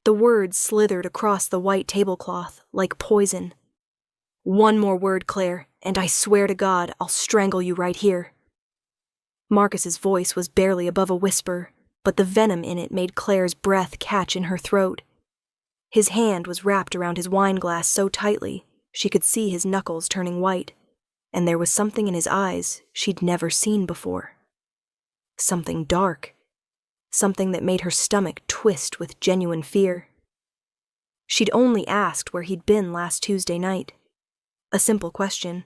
The words slithered across the white tablecloth like poison. "One more word, Claire, and I swear to God I'll strangle you right here." Marcus's voice was barely above a whisper, but the venom in it made Claire's breath catch in her throat. His hand was wrapped around his wine glass so tightly she could see his knuckles turning white, and there was something in his eyes she'd never seen before. Something dark. Something that made her stomach twist with genuine fear. She'd only asked where he'd been last Tuesday night. A simple question.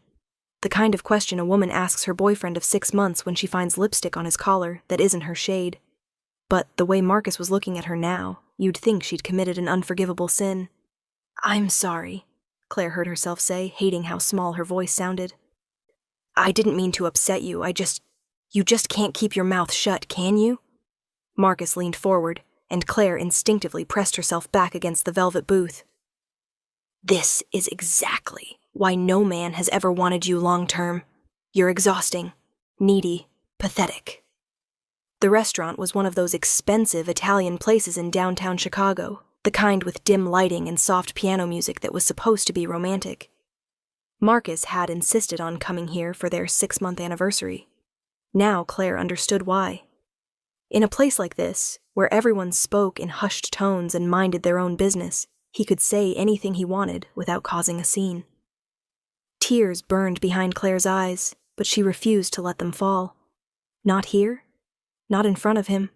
The kind of question a woman asks her boyfriend of 6 months when she finds lipstick on his collar that isn't her shade. But the way Marcus was looking at her now, you'd think she'd committed an unforgivable sin. "I'm sorry," Claire heard herself say, hating how small her voice sounded. "I didn't mean to upset you, You just can't keep your mouth shut, can you?" Marcus leaned forward, and Claire instinctively pressed herself back against the velvet booth. "This is exactly why no man has ever wanted you long-term. You're exhausting, needy, pathetic." The restaurant was one of those expensive Italian places in downtown Chicago, the kind with dim lighting and soft piano music that was supposed to be romantic. Marcus had insisted on coming here for their 6-month anniversary. Now Claire understood why. In a place like this, where everyone spoke in hushed tones and minded their own business, he could say anything he wanted without causing a scene. Tears burned behind Claire's eyes, but she refused to let them fall. Not here. Not in front of him.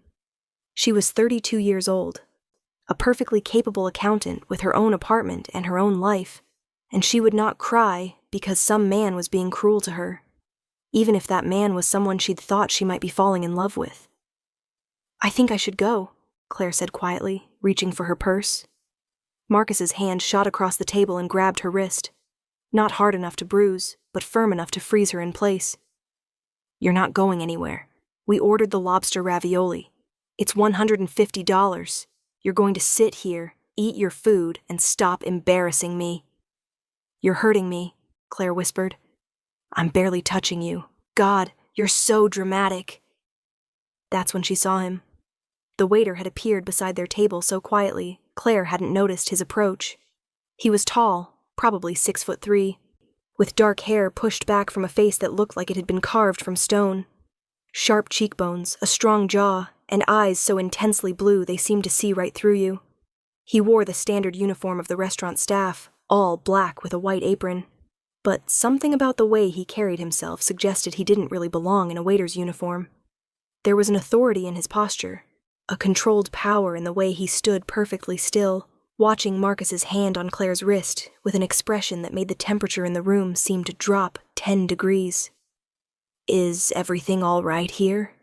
She was 32 years old, a perfectly capable accountant with her own apartment and her own life, and she would not cry because some man was being cruel to her, even if that man was someone she'd thought she might be falling in love with. "I think I should go," Claire said quietly, reaching for her purse. Marcus's hand shot across the table and grabbed her wrist. Not hard enough to bruise, but firm enough to freeze her in place. "You're not going anywhere. We ordered the lobster ravioli. It's $150. You're going to sit here, eat your food, and stop embarrassing me." "You're hurting me," Claire whispered. "I'm barely touching you. God, you're so dramatic." That's when she saw him. The waiter had appeared beside their table so quietly, Claire hadn't noticed his approach. He was tall, probably 6'3", with dark hair pushed back from a face that looked like it had been carved from stone. Sharp cheekbones, a strong jaw, and eyes so intensely blue they seemed to see right through you. He wore the standard uniform of the restaurant staff, all black with a white apron. But something about the way he carried himself suggested he didn't really belong in a waiter's uniform. There was an authority in his posture, a controlled power in the way he stood perfectly still, watching Marcus's hand on Claire's wrist with an expression that made the temperature in the room seem to drop 10 degrees. "Is everything all right here?"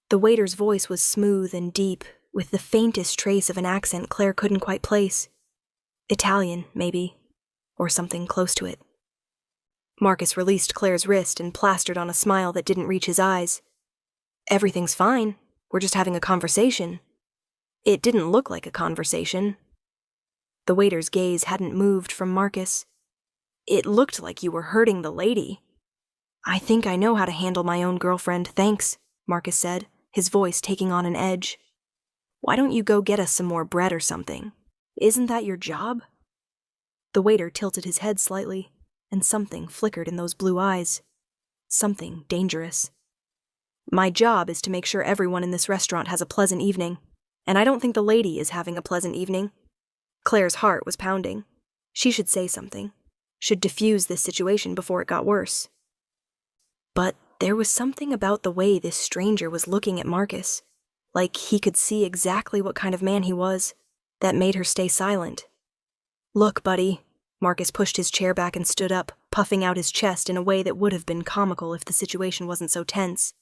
The waiter's voice was smooth and deep, with the faintest trace of an accent Claire couldn't quite place. Italian, maybe, or something close to it. Marcus released Claire's wrist and plastered on a smile that didn't reach his eyes. "Everything's fine. We're just having a conversation." It didn't look like a conversation. The waiter's gaze hadn't moved from Marcus. "It looked like you were hurting the lady." "I think I know how to handle my own girlfriend, thanks," Marcus said, his voice taking on an edge. "Why don't you go get us some more bread or something? Isn't that your job?" The waiter tilted his head slightly, and something flickered in those blue eyes. Something dangerous. "My job is to make sure everyone in this restaurant has a pleasant evening, and I don't think the lady is having a pleasant evening." Claire's heart was pounding. She should say something, should diffuse this situation before it got worse. But there was something about the way this stranger was looking at Marcus, like he could see exactly what kind of man he was, that made her stay silent. "Look, buddy." Marcus pushed his chair back and stood up, puffing out his chest in a way that would have been comical if the situation wasn't so tense.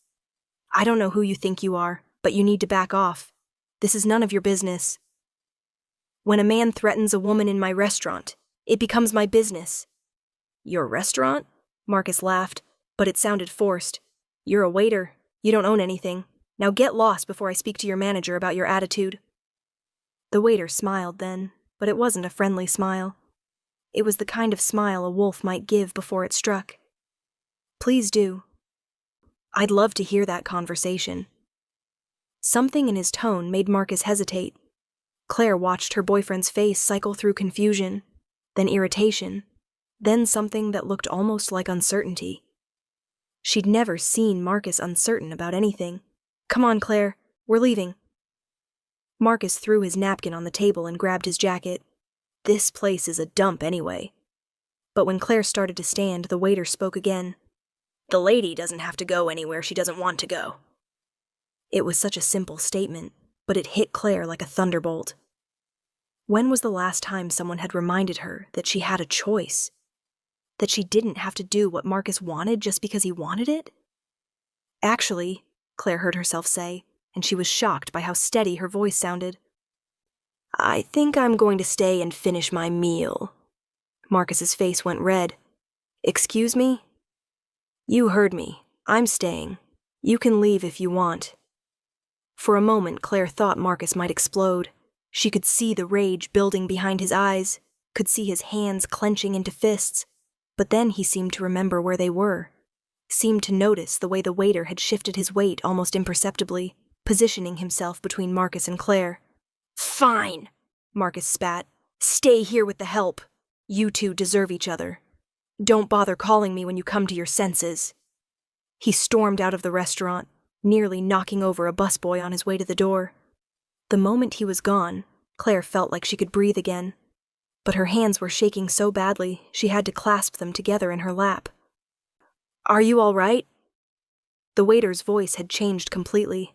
"I don't know who you think you are, but you need to back off. This is none of your business. When a man threatens a woman in my restaurant, it becomes my business." "Your restaurant?" Marcus laughed, but it sounded forced. "You're a waiter. You don't own anything. Now get lost before I speak to your manager about your attitude." The waiter smiled then, but it wasn't a friendly smile. It was the kind of smile a wolf might give before it struck. "Please do. I'd love to hear that conversation." Something in his tone made Marcus hesitate. Claire watched her boyfriend's face cycle through confusion, then irritation, then something that looked almost like uncertainty. She'd never seen Marcus uncertain about anything. "Come on, Claire, we're leaving." Marcus threw his napkin on the table and grabbed his jacket. This place is a dump anyway. But when Claire started to stand, the waiter spoke again. "The lady doesn't have to go anywhere she doesn't want to go." It was such a simple statement, but it hit Claire like a thunderbolt. When was the last time someone had reminded her that she had a choice? That she didn't have to do what Marcus wanted just because he wanted it? "Actually," Claire heard herself say, and she was shocked by how steady her voice sounded, "I think I'm going to stay and finish my meal." Marcus's face went red. "Excuse me?" "You heard me. I'm staying. You can leave if you want." For a moment, Claire thought Marcus might explode. She could see the rage building behind his eyes, could see his hands clenching into fists, but then he seemed to remember where they were, seemed to notice the way the waiter had shifted his weight almost imperceptibly, positioning himself between Marcus and Claire. "Fine," Marcus spat. "Stay here with the help. You two deserve each other. Don't bother calling me when you come to your senses." He stormed out of the restaurant, nearly knocking over a busboy on his way to the door. The moment he was gone, Claire felt like she could breathe again, but her hands were shaking so badly she had to clasp them together in her lap. "Are you all right?" The waiter's voice had changed completely.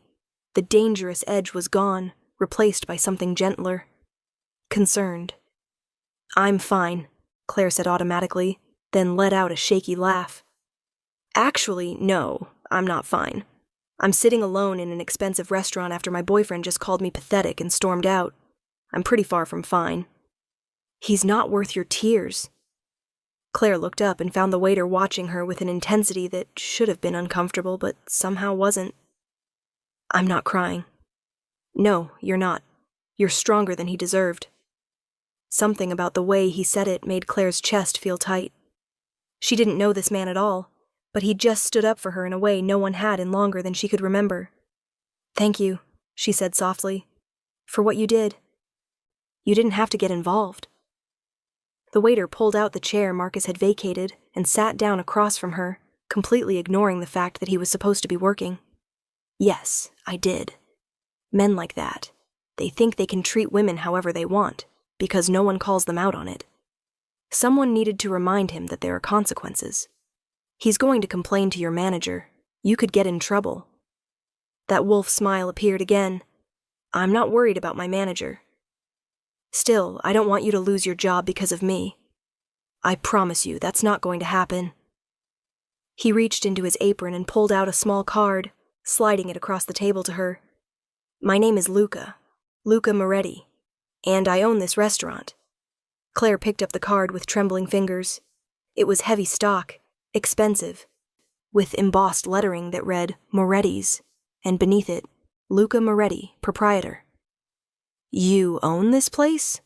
The dangerous edge was gone, replaced by something gentler. Concerned. "I'm fine," Claire said automatically, then let out a shaky laugh. "Actually, no, I'm not fine. I'm sitting alone in an expensive restaurant after my boyfriend just called me pathetic and stormed out. I'm pretty far from fine." "He's not worth your tears." Claire looked up and found the waiter watching her with an intensity that should have been uncomfortable but somehow wasn't. "I'm not crying." "No, you're not. You're stronger than he deserved." Something about the way he said it made Claire's chest feel tight. She didn't know this man at all, but he'd just stood up for her in a way no one had in longer than she could remember. "Thank you," she said softly, "for what you did. You didn't have to get involved." The waiter pulled out the chair Marcus had vacated and sat down across from her, completely ignoring the fact that he was supposed to be working. "Yes, I did. Men like that. They think they can treat women however they want, because no one calls them out on it. Someone needed to remind him that there are consequences. He's going to complain to your manager. You could get in trouble." That wolf smile appeared again. "I'm not worried about my manager. Still, I don't want you to lose your job because of me. I promise you that's not going to happen." He reached into his apron and pulled out a small card, sliding it across the table to her. "My name is Luca Moretti, and I own this restaurant." Claire picked up the card with trembling fingers. It was heavy stock, expensive, with embossed lettering that read Moretti's, and beneath it, Luca Moretti, proprietor. "You own this place?"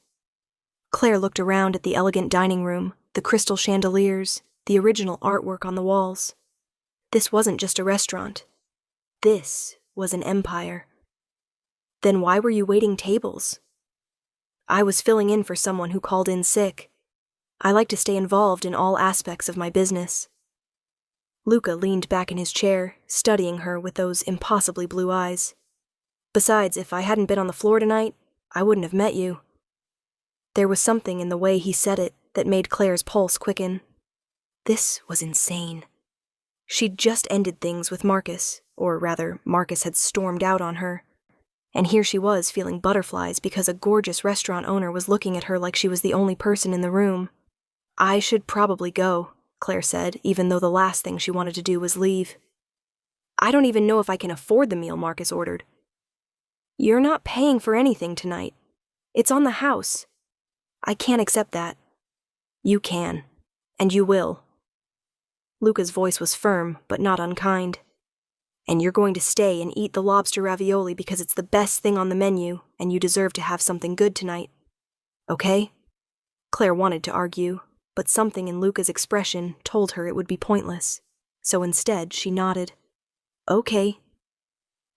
Claire looked around at the elegant dining room, the crystal chandeliers, the original artwork on the walls. This wasn't just a restaurant. This was an empire. "Then why were you waiting tables?" "I was filling in for someone who called in sick. I like to stay involved in all aspects of my business." Luca leaned back in his chair, studying her with those impossibly blue eyes. "Besides, if I hadn't been on the floor tonight, I wouldn't have met you." There was something in the way he said it that made Claire's pulse quicken. This was insane. She'd just ended things with Marcus, or rather, Marcus had stormed out on her. And here she was feeling butterflies because a gorgeous restaurant owner was looking at her like she was the only person in the room. "I should probably go," Claire said, even though the last thing she wanted to do was leave. "I don't even know if I can afford the meal Marcus ordered." "You're not paying for anything tonight. It's on the house. I can't accept that." "You can, and you will." Luca's voice was firm, but not unkind. "And you're going to stay and eat the lobster ravioli because it's the best thing on the menu, and you deserve to have something good tonight. Okay?" Claire wanted to argue, but something in Luca's expression told her it would be pointless, so instead she nodded. "Okay."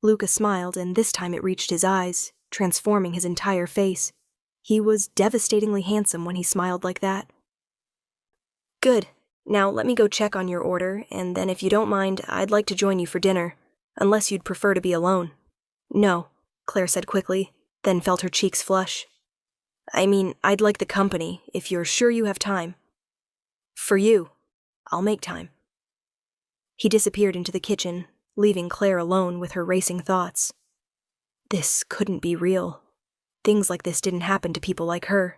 Luca smiled, and this time it reached his eyes. transforming his entire face. He was devastatingly handsome when he smiled like that. Good. Now let me go check on your order, and then if you don't mind, I'd like to join you for dinner, unless you'd prefer to be alone. No, Claire said quickly, then felt her cheeks flush. I mean, I'd like the company, if you're sure you have time. For you. I'll make time. He disappeared into the kitchen, leaving Claire alone with her racing thoughts. This couldn't be real. Things like this didn't happen to people like her.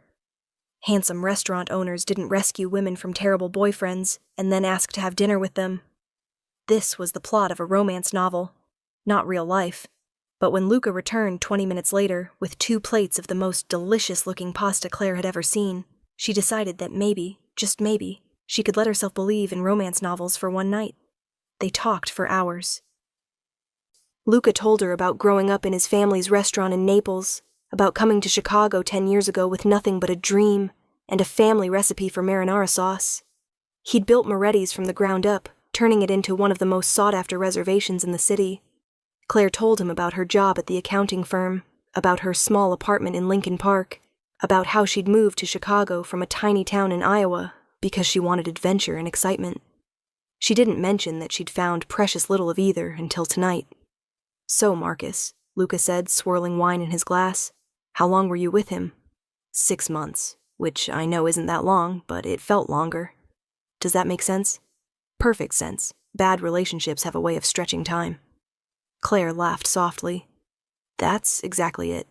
Handsome restaurant owners didn't rescue women from terrible boyfriends and then ask to have dinner with them. This was the plot of a romance novel, not real life. But when Luca returned 20 minutes later with 2 plates of the most delicious-looking pasta Claire had ever seen, she decided that maybe, just maybe, she could let herself believe in romance novels for one night. They talked for hours. Luca told her about growing up in his family's restaurant in Naples, about coming to Chicago 10 years ago with nothing but a dream and a family recipe for marinara sauce. He'd built Moretti's from the ground up, turning it into one of the most sought-after reservations in the city. Claire told him about her job at the accounting firm, about her small apartment in Lincoln Park, about how she'd moved to Chicago from a tiny town in Iowa because she wanted adventure and excitement. She didn't mention that she'd found precious little of either until tonight. So, Marcus, Luca said, swirling wine in his glass, how long were you with him? 6 months, which I know isn't that long, but it felt longer. Does that make sense? Perfect sense. Bad relationships have a way of stretching time. Claire laughed softly. That's exactly it.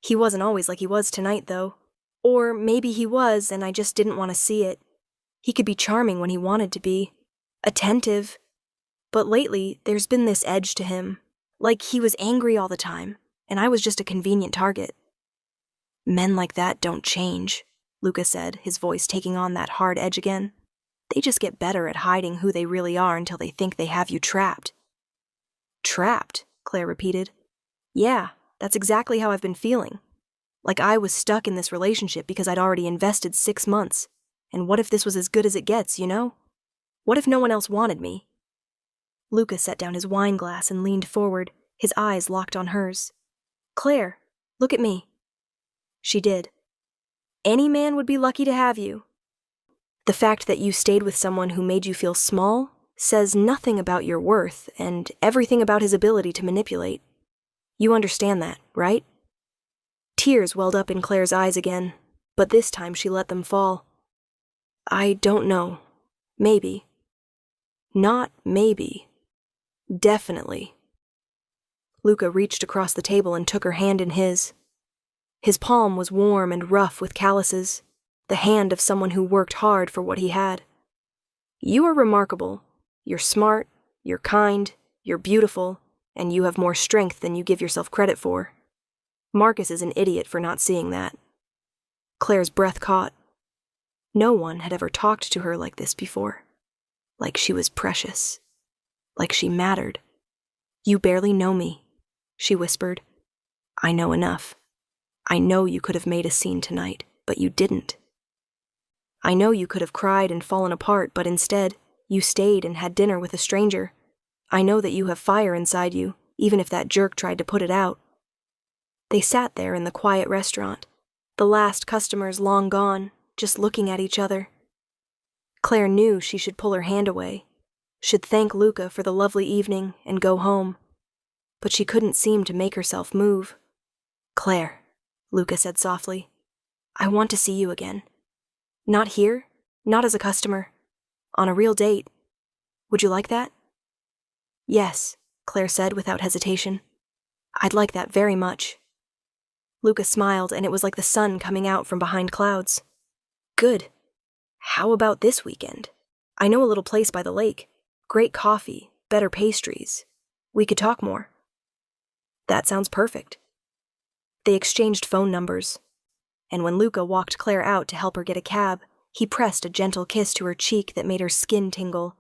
He wasn't always like he was tonight, though. Or maybe he was, and I just didn't want to see it. He could be charming when he wanted to be. Attentive. But lately, there's been this edge to him. Like he was angry all the time, and I was just a convenient target. Men like that don't change, Luca said, his voice taking on that hard edge again. They just get better at hiding who they really are until they think they have you trapped. Trapped, Claire repeated. Yeah, that's exactly how I've been feeling. Like I was stuck in this relationship because I'd already invested 6 months. And what if this was as good as it gets, you know? What if no one else wanted me? Luca set down his wine glass and leaned forward, his eyes locked on hers. Claire, look at me. She did. Any man would be lucky to have you. The fact that you stayed with someone who made you feel small says nothing about your worth and everything about his ability to manipulate. You understand that, right? Tears welled up in Claire's eyes again, but this time she let them fall. I don't know. Maybe. Not maybe. Definitely. Luca reached across the table and took her hand in his. His palm was warm and rough with calluses, the hand of someone who worked hard for what he had. You are remarkable. You're smart, you're kind, you're beautiful, and you have more strength than you give yourself credit for. Marcus is an idiot for not seeing that. Claire's breath caught. No one had ever talked to her like this before. Like she was precious. Like she mattered. You barely know me, she whispered. I know enough. I know you could have made a scene tonight, but you didn't. I know you could have cried and fallen apart, but instead, you stayed and had dinner with a stranger. I know that you have fire inside you, even if that jerk tried to put it out. They sat there in the quiet restaurant, the last customers long gone, just looking at each other. Claire knew she should pull her hand away, should thank Luca for the lovely evening and go home. But she couldn't seem to make herself move. Claire, Luca said softly, I want to see you again. Not here, not as a customer. On a real date. Would you like that? Yes, Claire said without hesitation. I'd like that very much. Luca smiled, and it was like the sun coming out from behind clouds. Good. How about this weekend? I know a little place by the lake. Great coffee, better pastries. We could talk more. That sounds perfect. They exchanged phone numbers, and when Luca walked Claire out to help her get a cab, he pressed a gentle kiss to her cheek that made her skin tingle.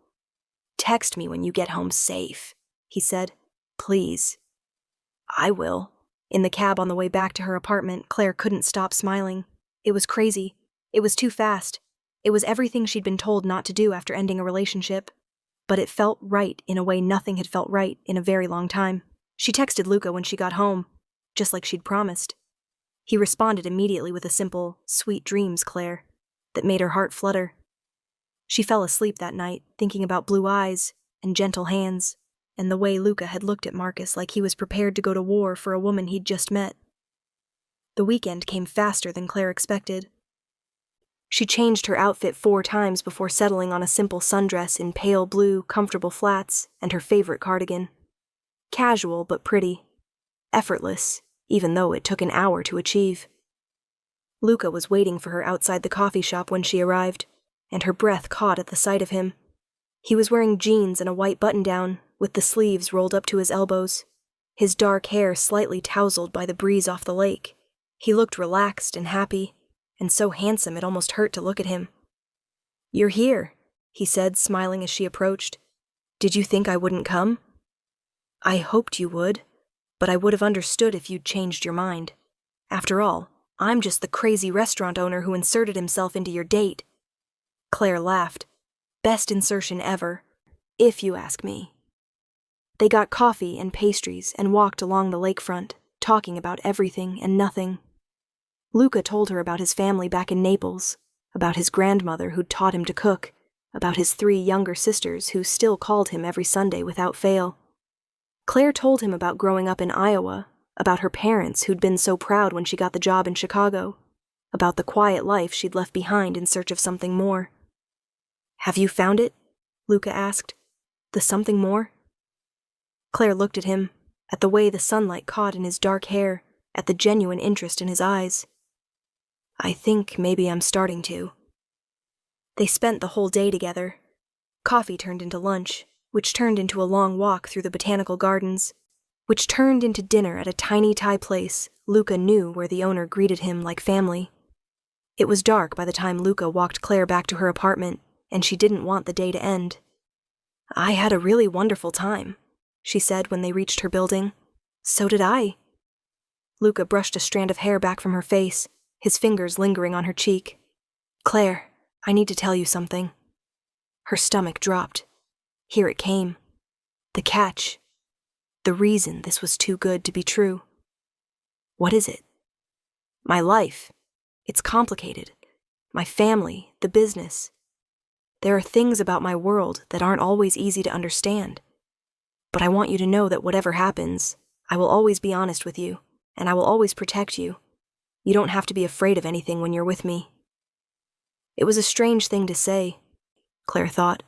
Text me when you get home safe, he said. Please. I will. In the cab on the way back to her apartment, Claire couldn't stop smiling. It was crazy. It was too fast. It was everything she'd been told not to do after ending a relationship. But it felt right in a way nothing had felt right in a very long time. She texted Luca when she got home. just like she'd promised. He responded immediately with a simple, "Sweet dreams, Claire," that made her heart flutter. She fell asleep that night, thinking about blue eyes and gentle hands, and the way Luca had looked at Marcus like he was prepared to go to war for a woman he'd just met. The weekend came faster than Claire expected. She changed her outfit 4 times before settling on a simple sundress in pale blue, comfortable flats and her favorite cardigan. Casual but pretty. Effortless, even though it took an hour to achieve. Luca was waiting for her outside the coffee shop when she arrived, and her breath caught at the sight of him. He was wearing jeans and a white button-down, with the sleeves rolled up to his elbows, his dark hair slightly tousled by the breeze off the lake. He looked relaxed and happy, and so handsome it almost hurt to look at him. "You're here," he said, smiling as she approached. "Did you think I wouldn't come?" "I hoped you would, but I would have understood if you'd changed your mind. After all, I'm just the crazy restaurant owner who inserted himself into your date." Claire laughed. Best insertion ever, if you ask me. They got coffee and pastries and walked along the lakefront, talking about everything and nothing. Luca told her about his family back in Naples, about his grandmother who'd taught him to cook, about his 3 younger sisters who still called him every Sunday without fail. Claire told him about growing up in Iowa, about her parents who'd been so proud when she got the job in Chicago, about the quiet life she'd left behind in search of something more. "Have you found it?" Luca asked. "The something more?" Claire looked at him, at the way the sunlight caught in his dark hair, at the genuine interest in his eyes. "I think maybe I'm starting to." They spent the whole day together. Coffee turned into lunch, which turned into a long walk through the botanical gardens, which turned into dinner at a tiny Thai place Luca knew where the owner greeted him like family. It was dark by the time Luca walked Claire back to her apartment, and she didn't want the day to end. "I had a really wonderful time," she said when they reached her building. "So did I." Luca brushed a strand of hair back from her face, his fingers lingering on her cheek. "Claire, I need to tell you something." Her stomach dropped. Here it came. The catch. The reason this was too good to be true. "What is it?" "My life. It's complicated. My family, the business. There are things about my world that aren't always easy to understand. But I want you to know that whatever happens, I will always be honest with you, and I will always protect you. You don't have to be afraid of anything when you're with me." It was a strange thing to say, Claire thought.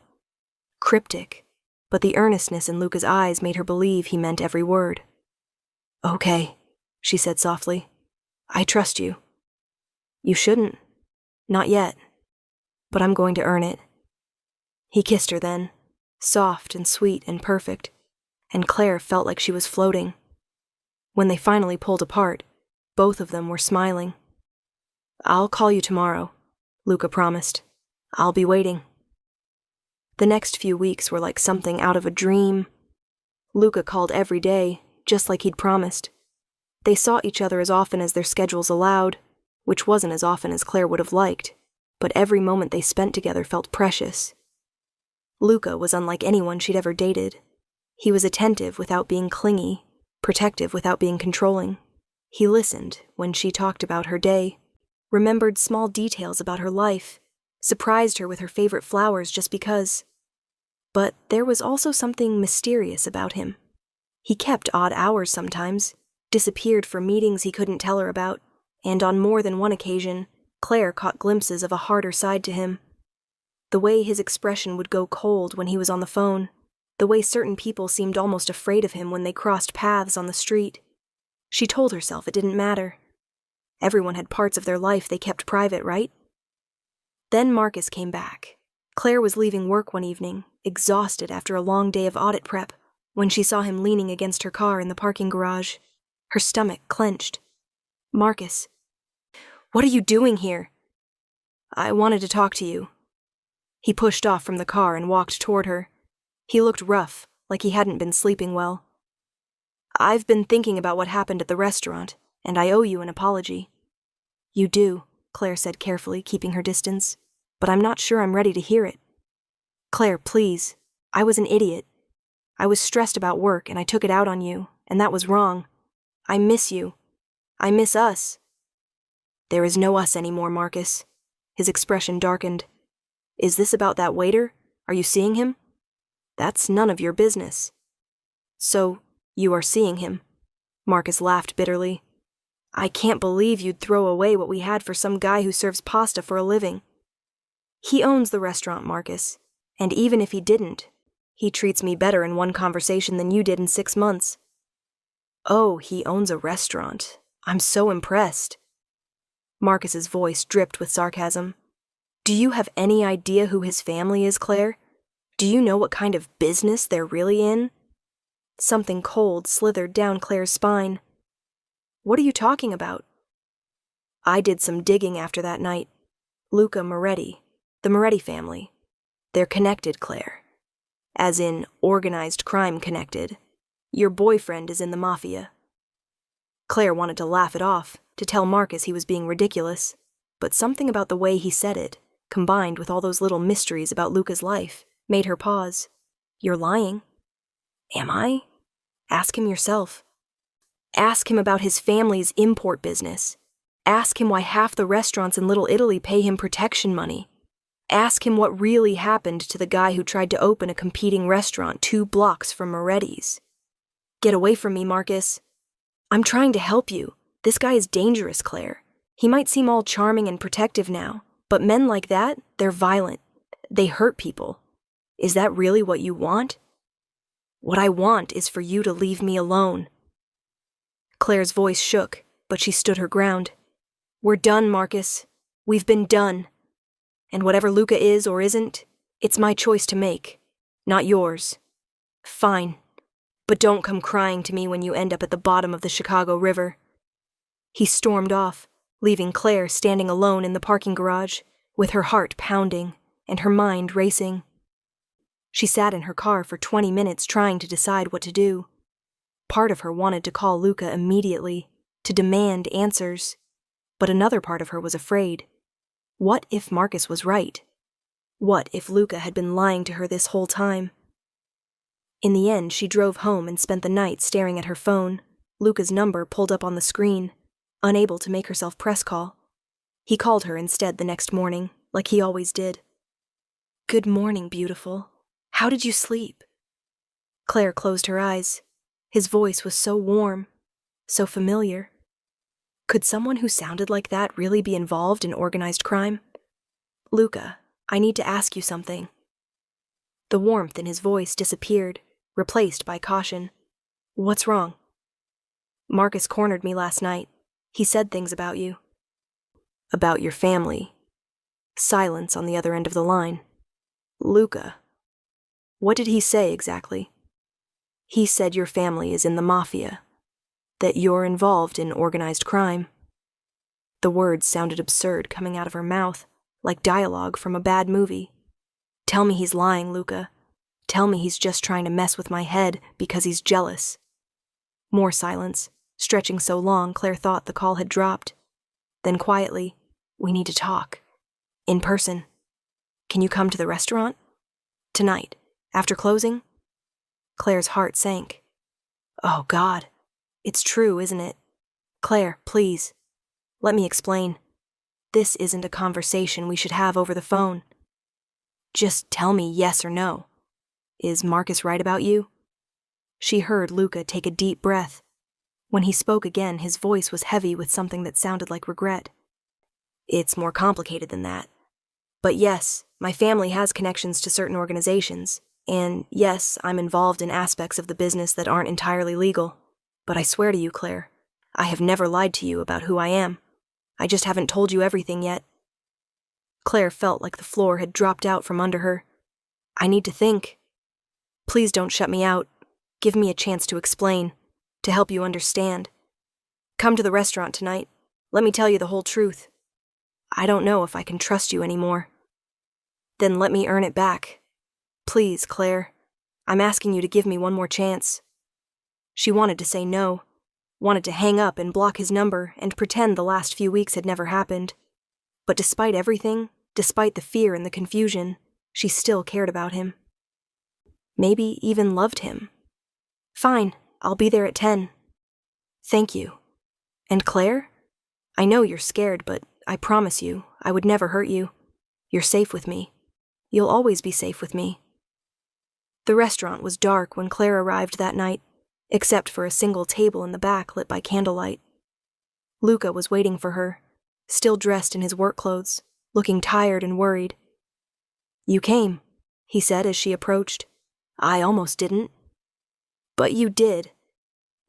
Cryptic, but the earnestness in Luca's eyes made her believe he meant every word. "Okay," she said softly. "I trust you." "You shouldn't. Not yet. But I'm going to earn it." He kissed her then, soft and sweet and perfect, and Claire felt like she was floating. When they finally pulled apart, both of them were smiling. "I'll call you tomorrow," Luca promised. "I'll be waiting." The next few weeks were like something out of a dream. Luca called every day, just like he'd promised. They saw each other as often as their schedules allowed, which wasn't as often as Claire would have liked, but every moment they spent together felt precious. Luca was unlike anyone she'd ever dated. He was attentive without being clingy, protective without being controlling. He listened when she talked about her day, remembered small details about her life, surprised her with her favorite flowers just because. But there was also something mysterious about him. He kept odd hours sometimes, disappeared for meetings he couldn't tell her about, and on more than one occasion, Claire caught glimpses of a harder side to him. The way his expression would go cold when he was on the phone, the way certain people seemed almost afraid of him when they crossed paths on the street. She told herself it didn't matter. Everyone had parts of their life they kept private, right? Then Marcus came back. Claire was leaving work one evening, exhausted after a long day of audit prep, when she saw him leaning against her car in the parking garage. Her stomach clenched. "Marcus, what are you doing here?" "I wanted to talk to you." He pushed off from the car and walked toward her. He looked rough, like he hadn't been sleeping well. "I've been thinking about what happened at the restaurant, and I owe you an apology." "You do," Claire said carefully, keeping her distance, "but I'm not sure I'm ready to hear it." "Claire, please. I was an idiot. I was stressed about work, and I took it out on you, and that was wrong. I miss you. I miss us." "There is no us anymore, Marcus." His expression darkened. "Is this about that waiter? Are you seeing him?" "That's none of your business." "So, you are seeing him?" Marcus laughed bitterly. "I can't believe you'd throw away what we had for some guy who serves pasta for a living." "He owns the restaurant, Marcus. And even if he didn't, he treats me better in one conversation than you did in 6 months." "Oh, he owns a restaurant. I'm so impressed." Marcus's voice dripped with sarcasm. "Do you have any idea who his family is, Claire? Do you know what kind of business they're really in?" Something cold slithered down Claire's spine. "What are you talking about?" "I did some digging after that night. Luca Moretti, the Moretti family. They're connected, Claire. As in, organized crime connected. Your boyfriend is in the Mafia." Claire wanted to laugh it off, to tell Marcus he was being ridiculous, but something about the way he said it, combined with all those little mysteries about Luca's life, made her pause. "You're lying." "Am I?" "Ask him yourself. Ask him about his family's import business. Ask him why half the restaurants in Little Italy pay him protection money. Ask him what really happened to the guy who tried to open a competing restaurant 2 blocks from Moretti's." "Get away from me, Marcus." "I'm trying to help you. This guy is dangerous, Claire. He might seem all charming and protective now, but men like that, they're violent. They hurt people. Is that really what you want?" "What I want is for you to leave me alone." Claire's voice shook, but she stood her ground. "We're done, Marcus. We've been done. And whatever Luca is or isn't, it's my choice to make, not yours. Fine. But don't come crying to me when you end up at the bottom of the Chicago River." He stormed off, leaving Claire standing alone in the parking garage, with her heart pounding and her mind racing. She sat in her car for 20 minutes trying to decide what to do. Part of her wanted to call Luca immediately, to demand answers, but another part of her was afraid. What if Marcus was right? What if Luca had been lying to her this whole time? In the end, she drove home and spent the night staring at her phone, Luca's number pulled up on the screen, unable to make herself press call. He called her instead the next morning, like he always did. "Good morning, beautiful. How did you sleep?" Claire closed her eyes. His voice was so warm, so familiar. Could someone who sounded like that really be involved in organized crime? "Luca, I need to ask you something." The warmth in his voice disappeared, replaced by caution. "What's wrong?" "Marcus cornered me last night. He said things about you." "About your family." Silence on the other end of the line. "Luca. What did he say exactly?" "He said your family is in the Mafia. That you're involved in organized crime." The words sounded absurd coming out of her mouth, like dialogue from a bad movie. "Tell me he's lying, Luca. Tell me he's just trying to mess with my head because he's jealous." More silence, stretching so long Claire thought the call had dropped. Then quietly, "We need to talk. In person. Can you come to the restaurant? Tonight, after closing?" Claire's heart sank. "Oh, God. It's true, isn't it? Claire, please. Let me explain. This isn't a conversation we should have over the phone. Just tell me yes or no. Is Marcus right about you?" She heard Luca take a deep breath. When he spoke again, his voice was heavy with something that sounded like regret. "It's more complicated than that. But yes, my family has connections to certain organizations, and yes, I'm involved in aspects of the business that aren't entirely legal. But I swear to you, Claire, I have never lied to you about who I am. I just haven't told you everything yet." Claire felt like the floor had dropped out from under her. "I need to think. Please don't shut me out. Give me a chance to explain, to help you understand. Come to the restaurant tonight. Let me tell you the whole truth. I don't know if I can trust you anymore. Then let me earn it back. Please, Claire. I'm asking you to give me one more chance." She wanted to say no, wanted to hang up and block his number and pretend the last few weeks had never happened. But despite everything, despite the fear and the confusion, she still cared about him. Maybe even loved him. "Fine, I'll be there at 10. Thank you. And Claire? I know you're scared, but I promise you, I would never hurt you. You're safe with me. You'll always be safe with me. The restaurant was dark when Claire arrived that night, except for a single table in the back lit by candlelight. Luca was waiting for her, still dressed in his work clothes, looking tired and worried. You came, he said as she approached. I almost didn't. But you did.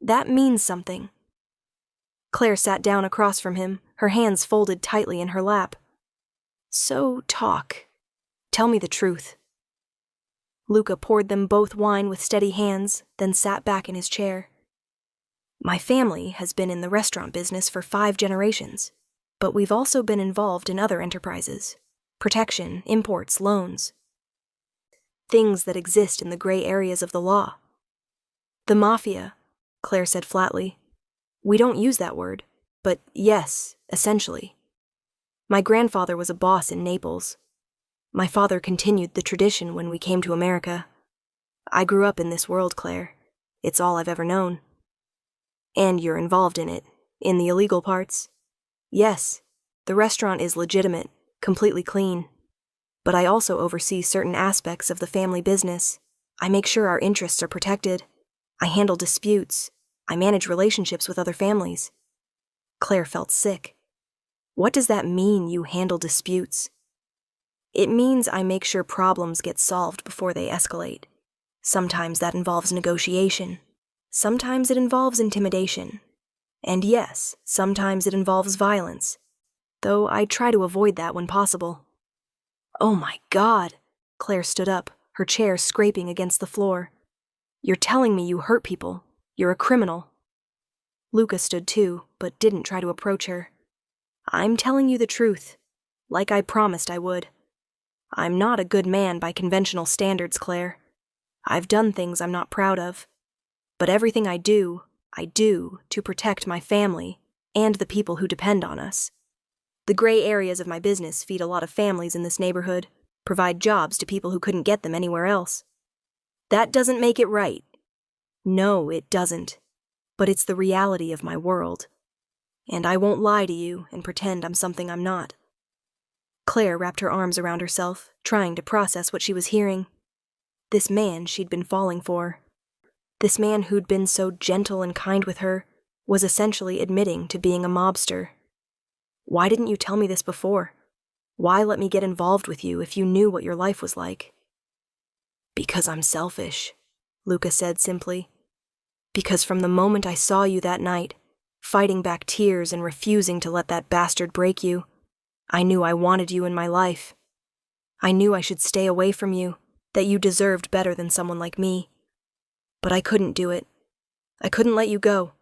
That means something. Claire sat down across from him, her hands folded tightly in her lap. So talk. Tell me the truth. Luca poured them both wine with steady hands, then sat back in his chair. My family has been in the restaurant business for 5 generations, but we've also been involved in other enterprises. Protection, imports, loans. Things that exist in the gray areas of the law. The Mafia, Claire said flatly. We don't use that word, but yes, essentially. My grandfather was a boss in Naples. My father continued the tradition when we came to America. I grew up in this world, Claire. It's all I've ever known. And you're involved in it, in the illegal parts. Yes, the restaurant is legitimate, completely clean. But I also oversee certain aspects of the family business. I make sure our interests are protected. I handle disputes. I manage relationships with other families. Claire felt sick. What does that mean, you handle disputes? It means I make sure problems get solved before they escalate. Sometimes that involves negotiation. Sometimes it involves intimidation. And yes, sometimes it involves violence. Though I try to avoid that when possible. Oh my God! Claire stood up, her chair scraping against the floor. You're telling me you hurt people. You're a criminal. Luca stood too, but didn't try to approach her. I'm telling you the truth, like I promised I would. I'm not a good man by conventional standards, Claire. I've done things I'm not proud of. But everything I do to protect my family and the people who depend on us. The gray areas of my business feed a lot of families in this neighborhood, provide jobs to people who couldn't get them anywhere else. That doesn't make it right. No, it doesn't. But it's the reality of my world. And I won't lie to you and pretend I'm something I'm not. Claire wrapped her arms around herself, trying to process what she was hearing. This man she'd been falling for, this man who'd been so gentle and kind with her, was essentially admitting to being a mobster. Why didn't you tell me this before? Why let me get involved with you if you knew what your life was like? Because I'm selfish, Luca said simply. Because from the moment I saw you that night, fighting back tears and refusing to let that bastard break you, I knew I wanted you in my life. I knew I should stay away from you, that you deserved better than someone like me. But I couldn't do it. I couldn't let you go.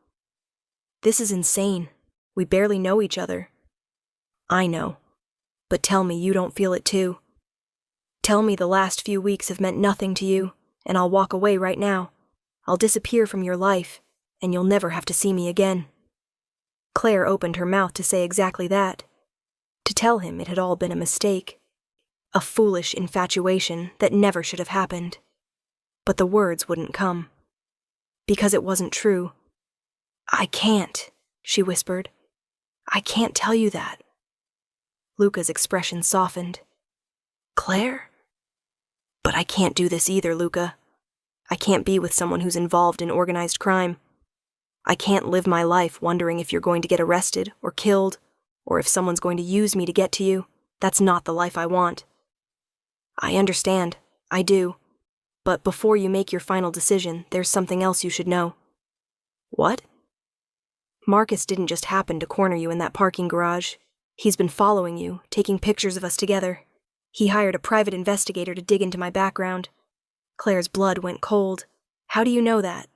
This is insane. We barely know each other. I know. But tell me you don't feel it too. Tell me the last few weeks have meant nothing to you, and I'll walk away right now. I'll disappear from your life, and you'll never have to see me again. Claire opened her mouth to say exactly that. To tell him it had all been a mistake. A foolish infatuation that never should have happened. But the words wouldn't come. Because it wasn't true. I can't, she whispered. I can't tell you that. Luca's expression softened. Claire? But I can't do this either, Luca. I can't be with someone who's involved in organized crime. I can't live my life wondering if you're going to get arrested or killed, or if someone's going to use me to get to you. That's not the life I want. I understand. I do. But before you make your final decision, there's something else you should know. What? Marcus didn't just happen to corner you in that parking garage. He's been following you, taking pictures of us together. He hired a private investigator to dig into my background. Claire's blood went cold. How do you know that?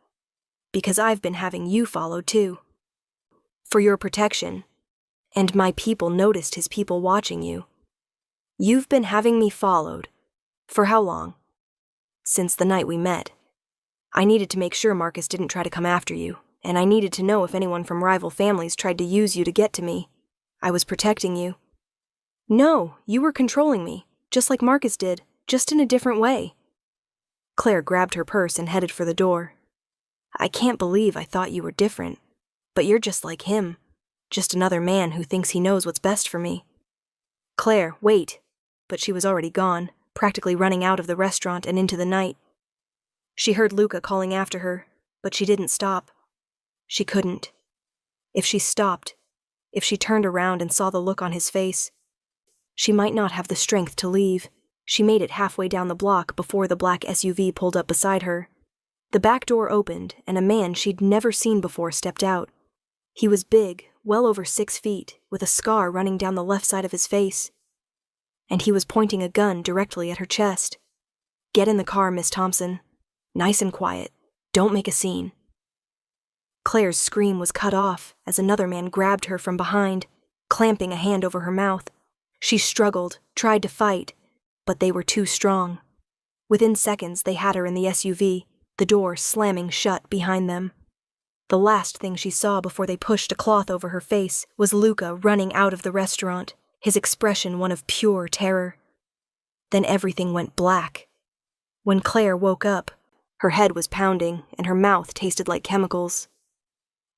Because I've been having you followed too. For your protection. And my people noticed his people watching you. You've been having me followed. For how long? Since the night we met. I needed to make sure Marcus didn't try to come after you, and I needed to know if anyone from rival families tried to use you to get to me. I was protecting you. No, you were controlling me, just like Marcus did, just in a different way. Claire grabbed her purse and headed for the door. I can't believe I thought you were different. But you're just like him. Just another man who thinks he knows what's best for me. Claire, wait. But she was already gone, practically running out of the restaurant and into the night. She heard Luca calling after her, but she didn't stop. She couldn't. If she stopped, if she turned around and saw the look on his face, she might not have the strength to leave. She made it halfway down the block before the black SUV pulled up beside her. The back door opened, and a man she'd never seen before stepped out. He was big, well over 6 feet, with a scar running down the left side of his face. And he was pointing a gun directly at her chest. "Get in the car, Miss Thompson. Nice and quiet. Don't make a scene." Claire's scream was cut off as another man grabbed her from behind, clamping a hand over her mouth. She struggled, tried to fight, but they were too strong. Within seconds, they had her in the SUV, the door slamming shut behind them. The last thing she saw before they pushed a cloth over her face was Luca running out of the restaurant, his expression one of pure terror. Then everything went black. When Claire woke up, her head was pounding and her mouth tasted like chemicals.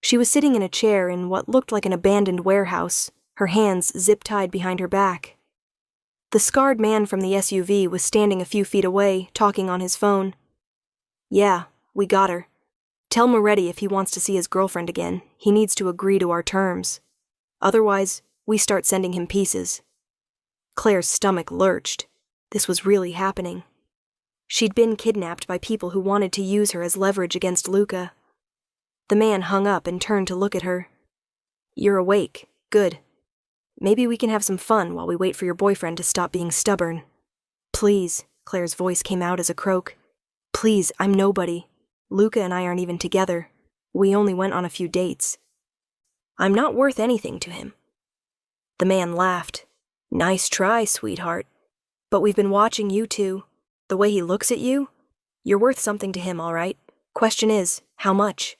She was sitting in a chair in what looked like an abandoned warehouse, her hands zip-tied behind her back. The scarred man from the SUV was standing a few feet away, talking on his phone. "Yeah, we got her. Tell Moretti if he wants to see his girlfriend again, he needs to agree to our terms. Otherwise, we start sending him pieces." Claire's stomach lurched. This was really happening. She'd been kidnapped by people who wanted to use her as leverage against Luca. The man hung up and turned to look at her. "You're awake. Good. Maybe we can have some fun while we wait for your boyfriend to stop being stubborn." "Please," Claire's voice came out as a croak. "Please, I'm nobody. Luca and I aren't even together. We only went on a few dates. I'm not worth anything to him." The man laughed. "Nice try, sweetheart. But we've been watching you two. The way he looks at you, you're worth something to him, all right. Question is, how much?"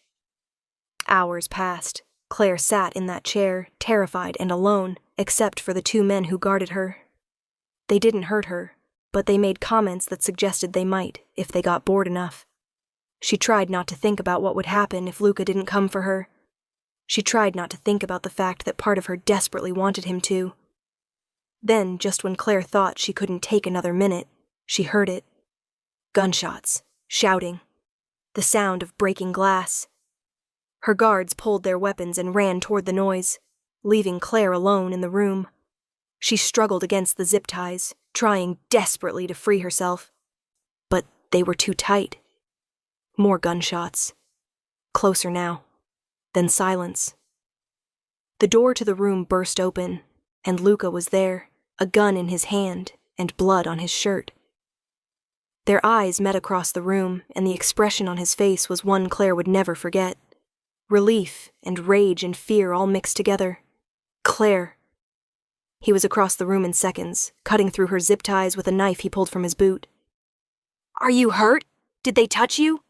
Hours passed. Claire sat in that chair, terrified and alone, except for the 2 men who guarded her. They didn't hurt her, but they made comments that suggested they might, if they got bored enough. She tried not to think about what would happen if Luca didn't come for her. She tried not to think about the fact that part of her desperately wanted him to. Then, just when Claire thought she couldn't take another minute, she heard it. Gunshots, shouting, the sound of breaking glass. Her guards pulled their weapons and ran toward the noise, leaving Claire alone in the room. She struggled against the zip ties, trying desperately to free herself. But they were too tight. More gunshots. Closer now. Then silence. The door to the room burst open, and Luca was there, a gun in his hand and blood on his shirt. Their eyes met across the room, and the expression on his face was one Claire would never forget. Relief and rage and fear all mixed together. "Claire." He was across the room in seconds, cutting through her zip ties with a knife he pulled from his boot. "Are you hurt? Did they touch you?"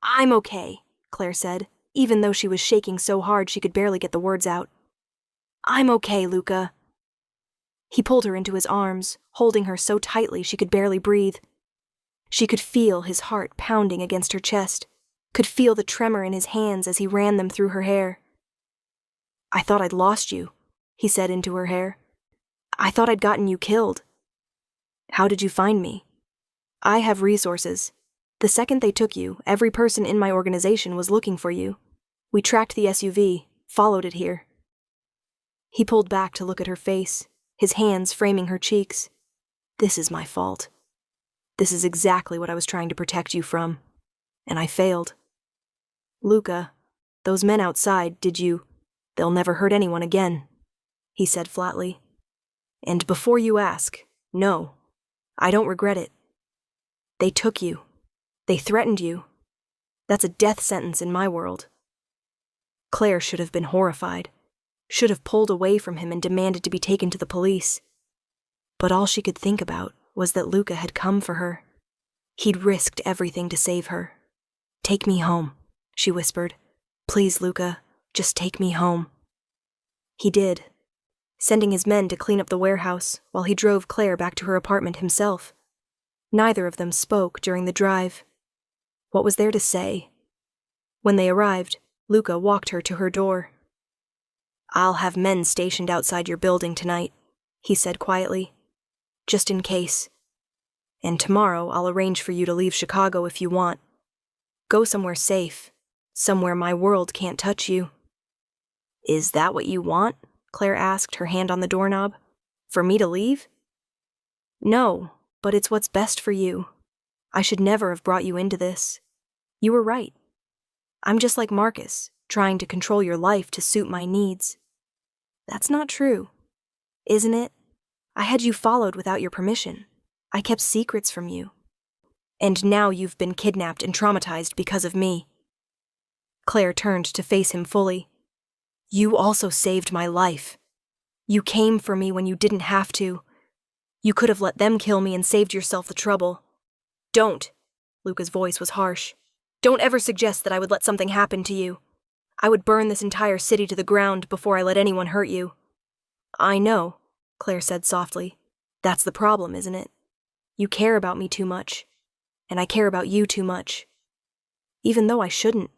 "I'm okay," Claire said, even though she was shaking so hard she could barely get the words out. "I'm okay, Luca." He pulled her into his arms, holding her so tightly she could barely breathe. She could feel his heart pounding against her chest, could feel the tremor in his hands as he ran them through her hair. "I thought I'd lost you," he said into her hair. "I thought I'd gotten you killed." "How did you find me?" "I have resources. The second they took you, every person in my organization was looking for you. We tracked the SUV, followed it here." He pulled back to look at her face, his hands framing her cheeks. "This is my fault. This is exactly what I was trying to protect you from. And I failed. Luca, those men outside, they'll never hurt anyone again," he said flatly. "And before you ask, no, I don't regret it. They took you. They threatened you. That's a death sentence in my world." Claire should have been horrified, should have pulled away from him and demanded to be taken to the police. But all she could think about was that Luca had come for her. He'd risked everything to save her. "Take me home," she whispered. "Please, Luca, just take me home." He did, sending his men to clean up the warehouse while he drove Claire back to her apartment himself. Neither of them spoke during the drive. What was there to say? When they arrived, Luca walked her to her door. "I'll have men stationed outside your building tonight," he said quietly. "Just in case. And tomorrow I'll arrange for you to leave Chicago if you want. Go somewhere safe, somewhere my world can't touch you." "Is that what you want?" Claire asked, her hand on the doorknob. "For me to leave?" "No, but it's what's best for you. I should never have brought you into this. You were right. I'm just like Marcus, trying to control your life to suit my needs. That's not true, isn't it? I had you followed without your permission. I kept secrets from you. And now you've been kidnapped and traumatized because of me." Claire turned to face him fully. "You also saved my life. You came for me when you didn't have to. You could have let them kill me and saved yourself the trouble. Don't." Luca's voice was harsh. "Don't ever suggest that I would let something happen to you. I would burn this entire city to the ground before I let anyone hurt you." "I know," Claire said softly. "That's the problem, isn't it? You care about me too much, and I care about you too much. Even though I shouldn't.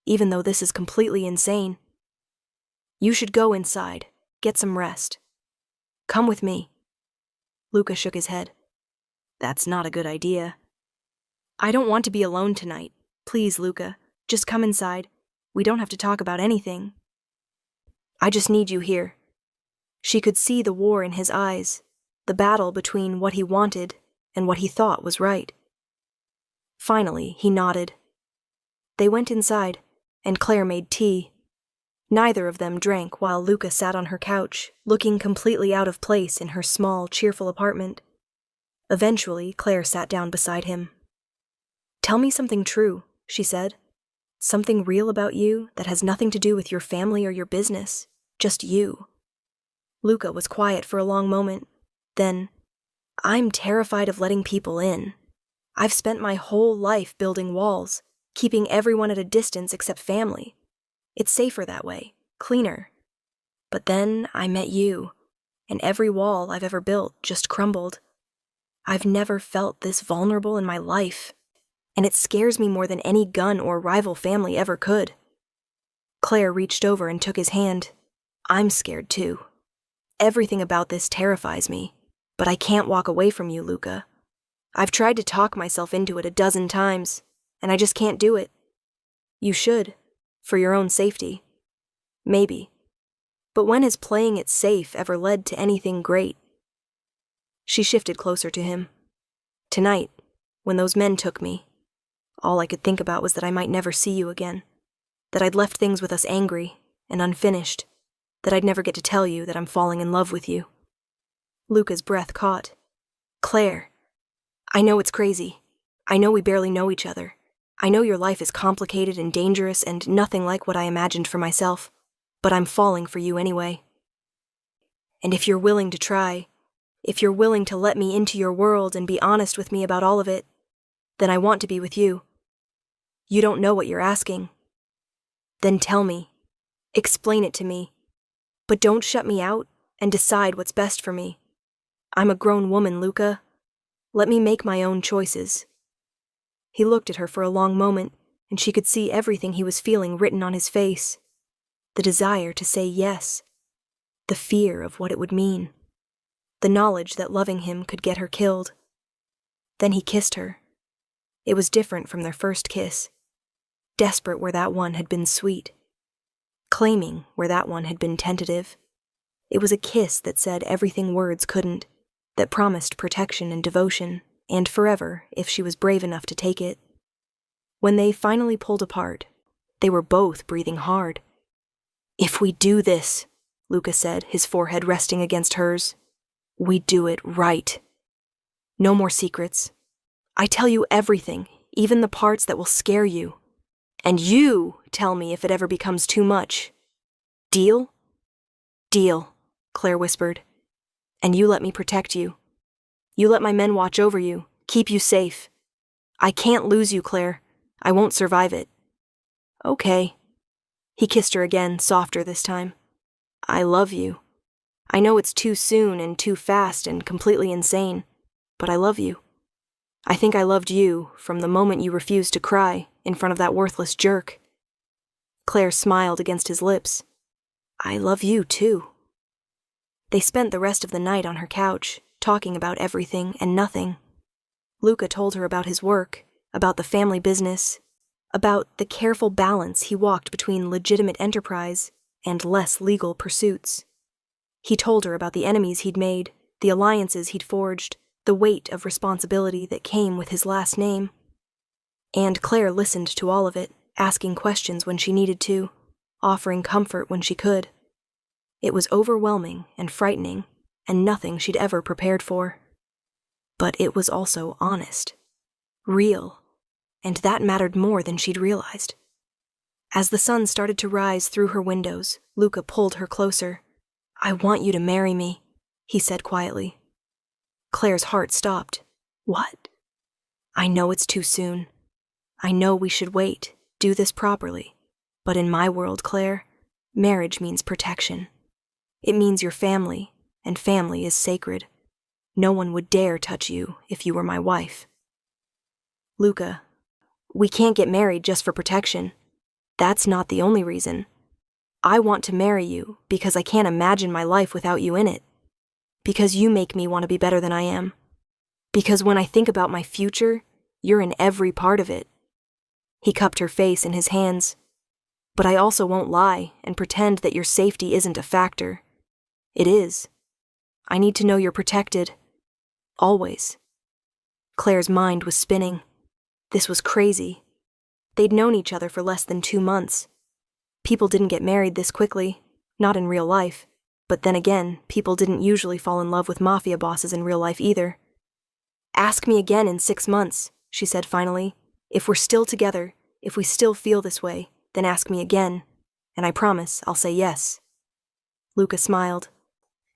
Even though this is completely insane. You should go inside, get some rest. Come with me." Luca shook his head. "That's not a good idea." "I don't want to be alone tonight. Please, Luca, just come inside. We don't have to talk about anything. I just need you here." She could see the war in his eyes, the battle between what he wanted and what he thought was right. Finally, he nodded. They went inside, and Claire made tea. Neither of them drank while Luca sat on her couch, looking completely out of place in her small, cheerful apartment. Eventually, Claire sat down beside him. "Tell me something true," she said. "Something real about you that has nothing to do with your family or your business. Just you." Luca was quiet for a long moment. Then, "I'm terrified of letting people in. I've spent my whole life building walls, keeping everyone at a distance except family. It's safer that way, cleaner. But then I met you, and every wall I've ever built just crumbled. I've never felt this vulnerable in my life, and it scares me more than any gun or rival family ever could." Claire reached over and took his hand. "I'm scared too. Everything about this terrifies me, but I can't walk away from you, Luca. I've tried to talk myself into it a dozen times, and I just can't do it. You should, for your own safety. Maybe. But when has playing it safe ever led to anything great?" She shifted closer to him. "Tonight, when those men took me, all I could think about was that I might never see you again, that I'd left things with us angry and unfinished, that I'd never get to tell you that I'm falling in love with you." Luca's breath caught. "Claire, I know it's crazy. I know we barely know each other. I know your life is complicated and dangerous and nothing like what I imagined for myself, but I'm falling for you anyway. And if you're willing to try, if you're willing to let me into your world and be honest with me about all of it, then I want to be with you. You don't know what you're asking. Then tell me. Explain it to me. But don't shut me out and decide what's best for me. I'm a grown woman, Luca. Let me make my own choices." He looked at her for a long moment, and she could see everything he was feeling written on his face. The desire to say yes. The fear of what it would mean. The knowledge that loving him could get her killed. Then he kissed her. It was different from their first kiss. Desperate where that one had been sweet. Claiming where that one had been tentative. It was a kiss that said everything words couldn't, that promised protection and devotion, and forever if she was brave enough to take it. When they finally pulled apart, they were both breathing hard. "If we do this," Luca said, his forehead resting against hers, "we do it right. No more secrets. I tell you everything, even the parts that will scare you. And you tell me if it ever becomes too much. Deal?" "Deal," Claire whispered. "And you let me protect you. You let my men watch over you, keep you safe. I can't lose you, Claire. I won't survive it." "Okay." He kissed her again, softer this time. "I love you. I know it's too soon and too fast and completely insane, but I love you. I think I loved you from the moment you refused to cry in front of that worthless jerk." Claire smiled against his lips. I love you, too. They spent the rest of the night on her couch, talking about everything and nothing. Luca told her about his work, about the family business, about the careful balance he walked between legitimate enterprise and less legal pursuits. He told her about the enemies he'd made, the alliances he'd forged, the weight of responsibility that came with his last name. And Claire listened to all of it, asking questions when she needed to, offering comfort when she could. It was overwhelming and frightening, and nothing she'd ever prepared for. But it was also honest, real, and that mattered more than she'd realized. As the sun started to rise through her windows, Luca pulled her closer. I want you to marry me, he said quietly. Claire's heart stopped. What? I know it's too soon. I know we should wait, do this properly. But in my world, Claire, marriage means protection. It means your family, and family is sacred. No one would dare touch you if you were my wife. Luca, we can't get married just for protection. That's not the only reason. I want to marry you because I can't imagine my life without you in it. Because you make me want to be better than I am. Because when I think about my future, you're in every part of it. He cupped her face in his hands. But I also won't lie and pretend that your safety isn't a factor. It is. I need to know you're protected. Always. Claire's mind was spinning. This was crazy. They'd known each other for less than 2 months. People didn't get married this quickly, not in real life. But then again, people didn't usually fall in love with mafia bosses in real life either. Ask me again in 6 months, she said finally. If we're still together, if we still feel this way, then ask me again, and I promise I'll say yes. Luca smiled.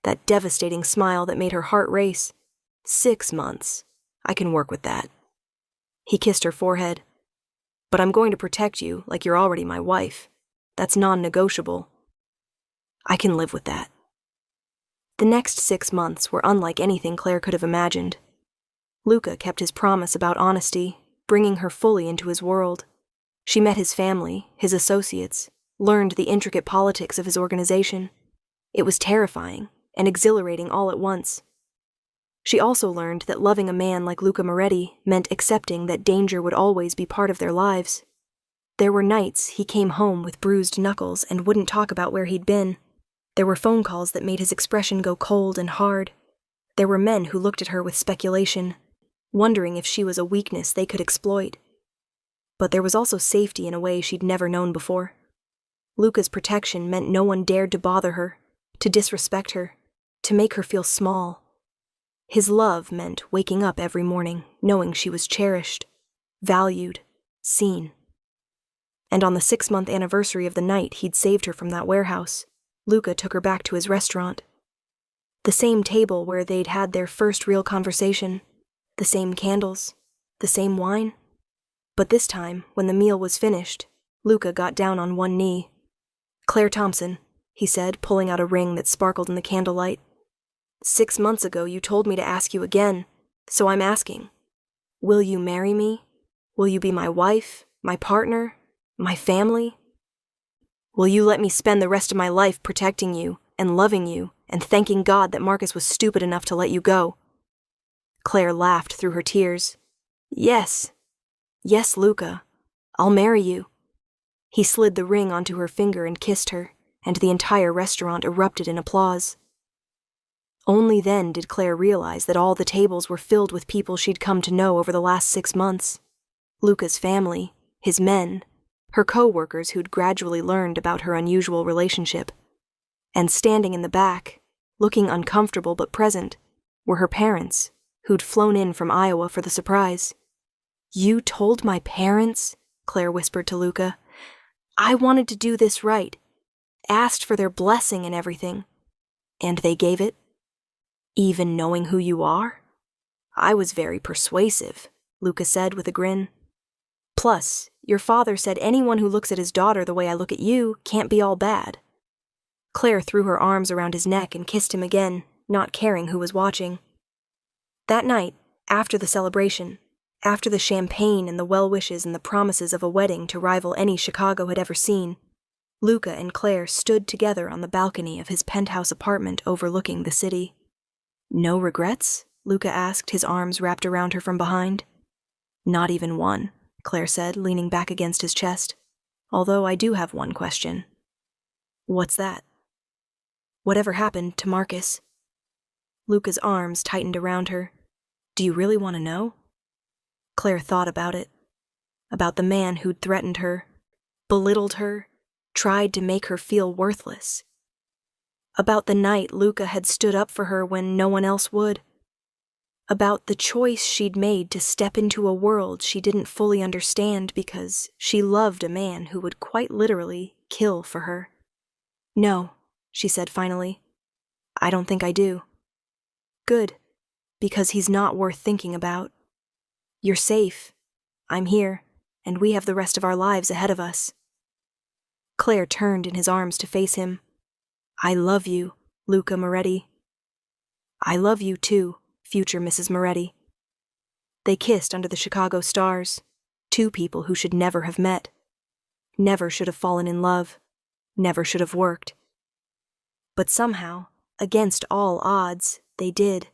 That devastating smile that made her heart race. 6 months. I can work with that. He kissed her forehead. But I'm going to protect you like you're already my wife. That's non-negotiable. I can live with that. The next 6 months were unlike anything Claire could have imagined. Luca kept his promise about honesty, bringing her fully into his world. She met his family, his associates, learned the intricate politics of his organization. It was terrifying and exhilarating all at once. She also learned that loving a man like Luca Moretti meant accepting that danger would always be part of their lives. There were nights he came home with bruised knuckles and wouldn't talk about where he'd been. There were phone calls that made his expression go cold and hard. There were men who looked at her with speculation, wondering if she was a weakness they could exploit. But there was also safety in a way she'd never known before. Luca's protection meant no one dared to bother her, to disrespect her, to make her feel small. His love meant waking up every morning knowing she was cherished, valued, seen. And on the 6-month anniversary of the night he'd saved her from that warehouse, Luca took her back to his restaurant. The same table where they'd had their first real conversation, the same candles, the same wine. But this time, when the meal was finished, Luca got down on one knee. Claire Thompson, he said, pulling out a ring that sparkled in the candlelight. 6 months ago you told me to ask you again, so I'm asking. Will you marry me? Will you be my wife, my partner, my family? Will you let me spend the rest of my life protecting you and loving you and thanking God that Marcus was stupid enough to let you go? Claire laughed through her tears. Yes. Yes, Luca. I'll marry you. He slid the ring onto her finger and kissed her, and the entire restaurant erupted in applause. Only then did Claire realize that all the tables were filled with people she'd come to know over the last 6 months. Luca's family, his men, her co-workers who'd gradually learned about her unusual relationship. And standing in the back, looking uncomfortable but present, were her parents, who'd flown in from Iowa for the surprise. You told my parents? Claire whispered to Luca. I wanted to do this right. Asked for their blessing and everything. And they gave it? Even knowing who you are? I was very persuasive, Luca said with a grin. Plus, your father said anyone who looks at his daughter the way I look at you can't be all bad. Claire threw her arms around his neck and kissed him again, not caring who was watching. That night, after the celebration, after the champagne and the well wishes and the promises of a wedding to rival any Chicago had ever seen, Luca and Claire stood together on the balcony of his penthouse apartment overlooking the city. No regrets? Luca asked, his arms wrapped around her from behind. Not even one, Claire said, leaning back against his chest. Although I do have one question. What's that? Whatever happened to Marcus? Luca's arms tightened around her. Do you really want to know? Claire thought about it. About the man who'd threatened her, belittled her, tried to make her feel worthless. About the night Luca had stood up for her when no one else would. About the choice she'd made to step into a world she didn't fully understand because she loved a man who would quite literally kill for her. No, she said finally. I don't think I do. Good, because he's not worth thinking about. You're safe. I'm here, and we have the rest of our lives ahead of us. Claire turned in his arms to face him. I love you, Luca Moretti. I love you too, future Mrs. Moretti. They kissed under the Chicago stars, two people who should never have met. Never should have fallen in love. Never should have worked. But somehow, against all odds, they did.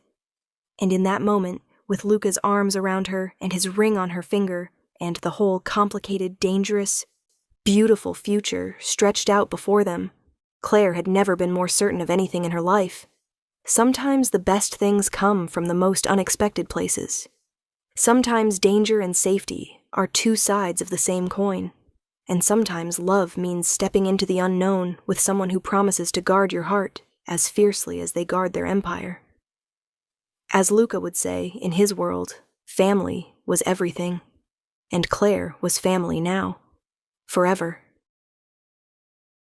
And in that moment, with Luca's arms around her and his ring on her finger, and the whole complicated, dangerous, beautiful future stretched out before them, Claire had never been more certain of anything in her life. Sometimes the best things come from the most unexpected places. Sometimes danger and safety are two sides of the same coin. And sometimes love means stepping into the unknown with someone who promises to guard your heart as fiercely as they guard their empire. As Luca would say, in his world, family was everything. And Claire was family now. Forever.